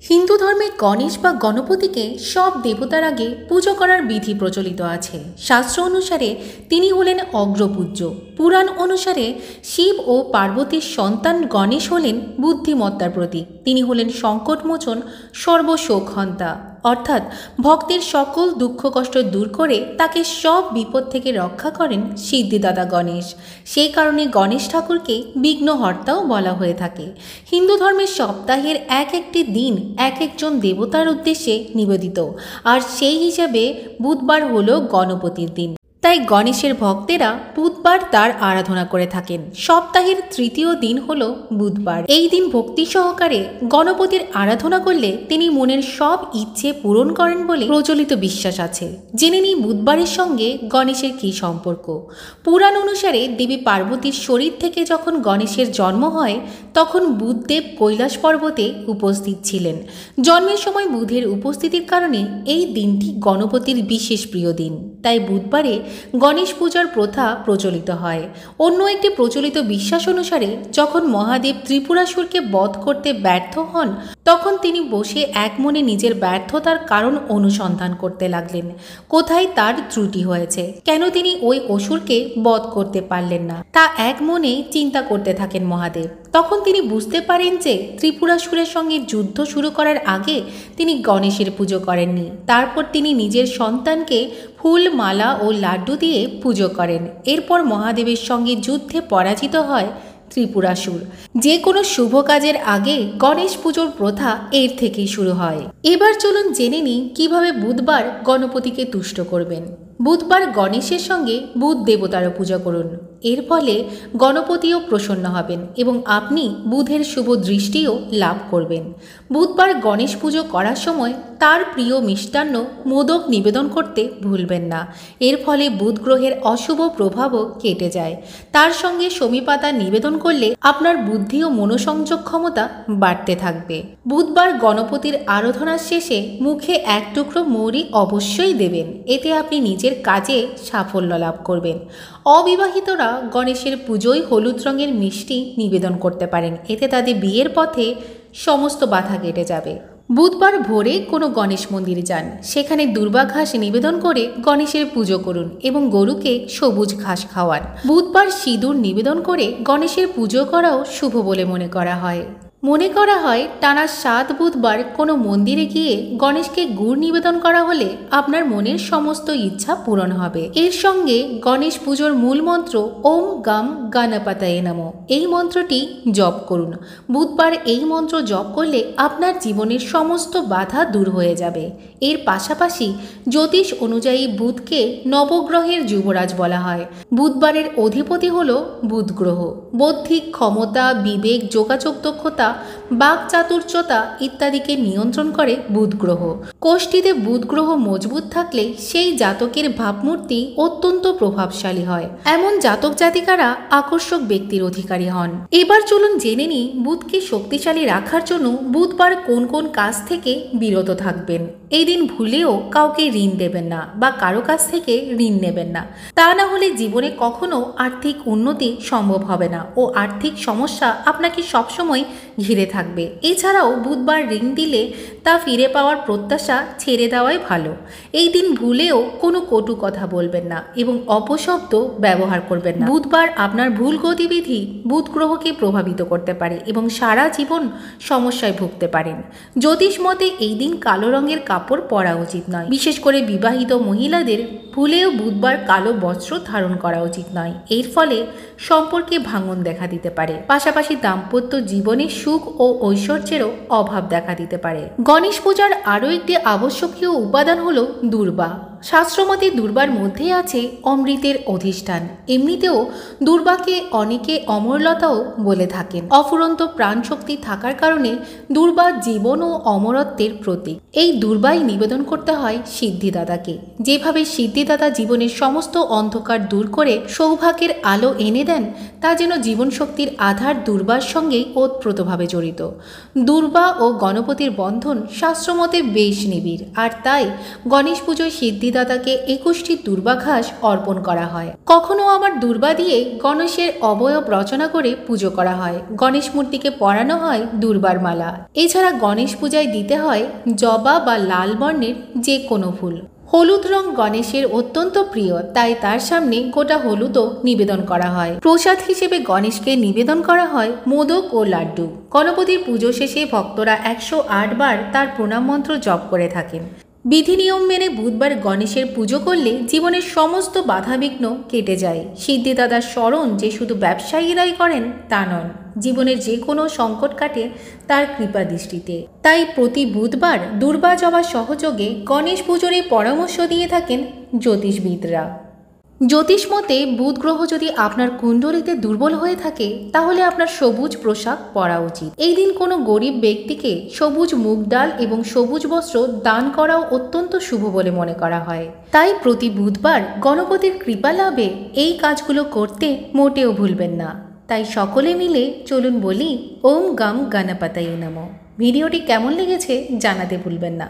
হিন্দু ধর্মে গণেশ বা গণপতিকে সব দেবতার আগে পুজো করার বিধি প্রচলিত আছে। শাস্ত্র অনুসারে তিনি হলেন অগ্রপূজ্য। পুরাণ অনুসারে শিব ও পার্বতীর সন্তান গণেশ হলেন বুদ্ধিমত্তার প্রতীক। তিনি হলেন সংকটমোচন, সর্বশোকহন্তা, অর্থাৎ ভক্তের সকল দুঃখ কষ্ট দূর করে তাকে সব বিপদ থেকে রক্ষা করেন সিদ্ধিদাতা গণেশ। সেই কারণে গণেশ ঠাকুরকে বিঘ্নহর্তাও বলা হয়ে থাকে। হিন্দু ধর্মের সপ্তাহের এক একটি দিন এক একজন দেবতার উদ্দেশ্যে নিবেদিত, আর সেই হিসাবে বুধবার হলো গণপতির দিন। তাই গণেশের ভক্তেরা বুধবার তার আরাধনা করে থাকেন। সপ্তাহের তৃতীয় দিন হলো বুধবার। এই দিন ভক্তি সহকারে গণপতির আরাধনা করলে তিনি মনের সব ইচ্ছে পূরণ করেন বলে প্রচলিত বিশ্বাস আছে। জেনে নিই বুধবারের সঙ্গে গণেশের কী সম্পর্ক। পুরাণ অনুসারে দেবী পার্বতীর শরীর থেকে যখন গণেশের জন্ম হয় তখন বুধদেব কৈলাস পর্বতে উপস্থিত ছিলেন। জন্মের সময় বুধের উপস্থিতির কারণে এই দিনটি গণপতির বিশেষ প্রিয় দিন। তাই বুধবারে গণেশ পূজার প্রথা প্রচলিত হয়। অন্য একটি প্রচলিত বিশ্বাস অনুসারে যখন মহাদেব ত্রিপুরাসুরকে বধ করতে ব্যর্থ হন তখন তিনি বসে এক মনে নিজের ব্যর্থতার কারণ অনুসন্ধান করতে লাগলেন। কোথায় তার ত্রুটি হয়েছে, কেন তিনি ওই অসুরকে বধ করতে পারলেন না, তা এক মনে চিন্তা করতে থাকেন মহাদেব। তখন তিনি বুঝতে পারেন যে ত্রিপুরাসুরের সঙ্গে যুদ্ধ শুরু করার আগে তিনি গণেশের পুজো করেননি। তারপর তিনি নিজের সন্তানকে ফুল, মালা ও লাড্ডু দিয়ে পুজো করেন। এরপর মহাদেবের সঙ্গে যুদ্ধে পরাজিত হয় ত্রিপুরাসুর। যে কোনো শুভ কাজের আগে গণেশ পুজোর প্রথা এর থেকেই শুরু হয়। এবার চলুন জেনে নিই কিভাবে বুধবার গণপতিকে তুষ্ট করবেন। বুধবার গণেশের সঙ্গে বুধ দেবতারও পূজা করুন। এর ফলে গণপতিও প্রসন্ন হবেন এবং আপনি বুধের শুভ দৃষ্টিও লাভ করবেন। বুধবার গণেশ পুজো করার সময় তার প্রিয় মিষ্টান্ন মোদক নিবেদন করতে ভুলবেন না। এর ফলে বুধ গ্রহের অশুভ প্রভাবও কেটে যায়। তার সঙ্গে শমী পাতা নিবেদন করলে আপনার বুদ্ধি ও মনোসংযোগ ক্ষমতা বাড়তে থাকবে। বুধবার গণপতির আরাধনার শেষে মুখে এক টুকরো মৌরি অবশ্যই দেবেন। এতে আপনি নিজের কাজে সাফল্য লাভ করবেন। অবিবাহিতরা গণেশের পুজোয় হলুদ রঙের মিষ্টি নিবেদন করতে পারেন। এতে তাদের বিয়ের পথে সমস্ত বাধা কেটে যাবে। বুধবার ভোরে কোনো গণেশ মন্দিরে যান, সেখানে দুর্বা ঘাস নিবেদন করে গণেশের পুজো করুন এবং গরুকে সবুজ ঘাস খাওয়ান। বুধবার সিঁদুর নিবেদন করে গণেশের পুজো করাও শুভ বলে মনে করা হয়। টানা 7 বুধবার কোনো মন্দিরে গিয়ে গণেশকে গুড় নিবেদন করা হলে আপনার মনের সমস্ত ইচ্ছা পূরণ হবে। এর সঙ্গে গণেশ পুজোর মূল মন্ত্র ওম গাম গণপতয়ে নমঃ এই মন্ত্রটি জপ করুন। বুধবার এই মন্ত্র জপ করলে আপনার জীবনের সমস্ত বাধা দূর হয়ে যাবে। এর পাশাপাশি জ্যোতিষ অনুযায়ী বুধকে নবগ্রহের যুবরাজ বলা হয়। বুধবারের অধিপতি হল বুধ গ্রহ। বৌদ্ধিক ক্ষমতা, বিবেক, যোগাযোগ দক্ষতা, বাক চাতুর্যতা ইত্যাদিকে নিয়ন্ত্রণ করে বুধ গ্রহ। কোষ্ঠীতে বুধ গ্রহ মজবুত থাকলে সেই জাতকের ভাবমূর্তি অত্যন্ত প্রভাবশালী হয়। এমন জাতক জাতিকারা আকর্ষক ব্যক্তির অধিকারী হন। এবার চলুন জেনে নিই বুধকে শক্তিশালী রাখার জন্য বুধবার কোন কোন কাজ থেকে বিরত থাকবেন। এই দিন ভুলেও কাউকে ঋণ দেবেন না বা কারো কাছ থেকে ঋণ নেবেন না। তা না হলে জীবনে কখনো আর্থিক উন্নতি সম্ভব হবে না ও আর্থিক সমস্যা আপনাকে সবসময় ঘিরে থাকবে। এছাড়াও বুধবার ঋণ দিলে তা ফিরে পাওয়ার প্রত্যাশা ছেড়ে দেওয়াই ভালো। এই দিন ভুলেও কোনো কটু কথা বলবেন না এবং অপশব্দ ব্যবহার করবেন না। বুধবার আপনার ভুল গতিবিধি বুধ গ্রহকে প্রভাবিত করতে পারে এবং সারা জীবন সমস্যায় ভুগতে পারেন। জ্যোতিষ মতে এই দিন কালো রঙের কাপড় পরা উচিত নয়। বিশেষ করে বিবাহিত মহিলাদের ভুলেও বুধবার কালো বস্ত্র ধারণ করা উচিত নয়। এর ফলে সম্পর্কে ভাঙন দেখা দিতে পারে। পাশাপাশি দাম্পত্য জীবনে সুখ ও ঐশ্বর্যেরও অভাব দেখা দিতে পারে। গণেশ পূজার আরও একটি আবশ্যকীয় উপাদান হল দুর্বা। শাস্ত্রমতে দুর্বার মধ্যে আছে অমৃতের অধিষ্ঠান। এমনিতেও দুর্বাকে অনেকে অমরলতাও বলে থাকেন। অফুরন্ত প্রাণশক্তি থাকার কারণে দুর্বা জীবন ও অমরত্বের প্রতীক। এই দুর্বাই নিবেদন করতে হয় সিদ্ধিদাতাকে। যেভাবে সিদ্ধিদাতা জীবনের সমস্ত অন্ধকার দূর করে সৌভাগ্যের আলো এনে দেন, তা যেন জীবনশক্তির আধার দুর্বার সঙ্গেই ওতপ্রোতভাবে জড়িত। দুর্বা ও গণপতির বন্ধন শাস্ত্রমতে বেশ নিবিড়, আর তাই গণেশ পুজোয় সিদ্ধি সিদ্ধিদাতাকে 21টি দুর্বা ঘাস অর্পণ করা হয়। কখনো আবার দুর্বা দিয়ে গণেশের অবয়ব রচনা করে পুজো করা হয়। গণেশ মূর্তিকে পরানো হয় দুর্বার মালা। এছাড়া গণেশ পূজায় দিতে হয় জবা বা লাল বর্ণের যে কোনো ফুল। হলুদ রং গণেশের অত্যন্ত প্রিয়, তাই তার সামনে গোটা হলুদও নিবেদন করা হয়। প্রসাদ হিসেবে গণেশকে নিবেদন করা হয় মোদক ও লাড্ডু। গণপতির পুজো শেষে ভক্তরা 108 বার তার প্রণাম মন্ত্র জপ করে থাকেন। বিধি নিয়ম মেনে বুধবার গণেশের পুজো করলে জীবনের সমস্ত বাধাবিঘ্ন কেটে যায়। সিদ্ধিদাতার স্মরণ যে শুধু ব্যবসায়ীরাই করেন তা নন, জীবনের যে কোনো সংকট কাটে তার কৃপা দৃষ্টিতে। তাই প্রতি বুধবার দুর্বা জবা সহযোগে গণেশ পুজোর পরামর্শ দিয়ে থাকেন জ্যোতিষবিদরা। জ্যোতিষ মতে বুধ গ্রহ যদি আপনার কুণ্ডলিতে দুর্বল হয়ে থাকে তাহলে আপনার সবুজ পোশাক পরা উচিত। এই দিন কোনো গরিব ব্যক্তিকে সবুজ মুগ ডাল এবং সবুজ বস্ত্র দান করাও অত্যন্ত শুভ বলে মনে করা হয়। তাই প্রতি বুধবার গণপতির কৃপা লাভে এই কাজগুলো করতে মোটেও ভুলবেন না। তাই সকলে মিলে চলুন বলি ওম গম গণপতয়ে নমঃ। ভিডিওটি কেমন লেগেছে জানাতে ভুলবেন না।